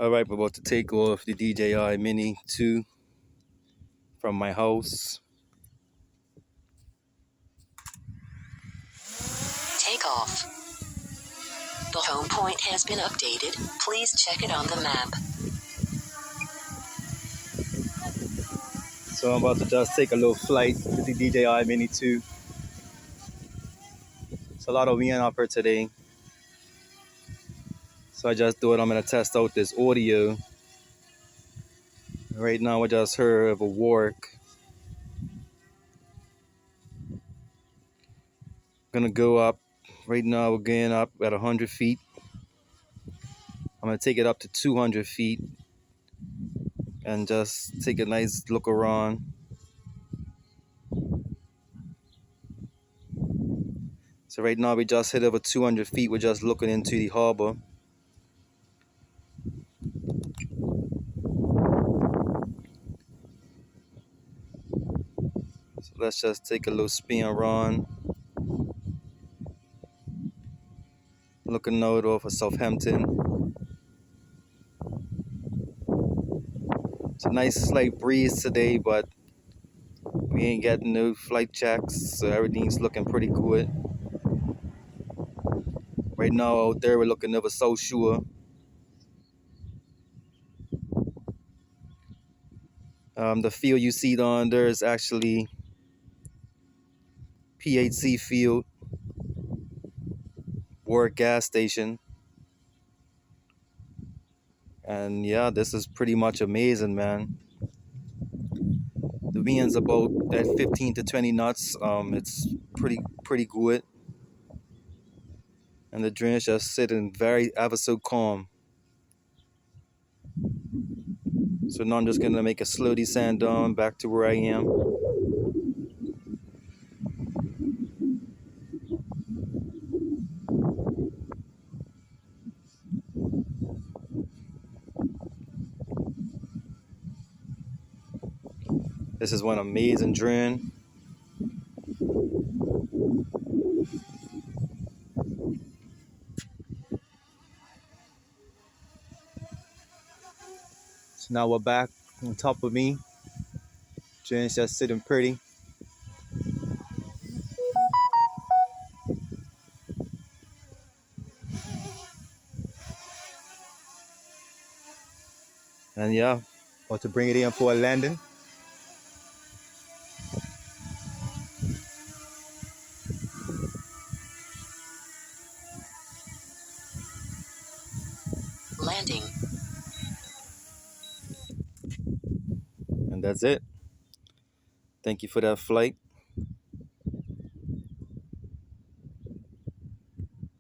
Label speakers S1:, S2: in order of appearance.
S1: Alright, we're about to take off the DJI Mini 2 from my house.
S2: Take off. The home point has been updated. Please check it on the map.
S1: So I'm about to just take a little flight with the DJI Mini 2. It's a lot of wind up here today. So I just thought I'm going to test out this audio. Right now I just heard of a work. Gonna go up. Right now we're going up at 100 feet. I'm going to take it up to 200 feet and just take a nice look around. So right now we just hit over 200 feet. We're just looking into the harbor. So let's just take a little spin around. Looking out over Southampton. It's a nice slight breeze today, but we ain't getting no flight checks, so everything's looking pretty good. Right now out there we're looking over South Shore. The field you see down there is actually PHC field, Warwick gas station. And yeah, this is pretty much amazing, man. The wind's about at 15 to 20 knots. It's pretty good. And the drain's just sitting very ever so calm. So now I'm just gonna make a slow descent down back to where I am. This is one amazing drone. So now we're back on top of me. Drone's just sitting pretty. And yeah, about to bring it in for a landing.
S2: Landing.
S1: And that's it. Thank you for that flight.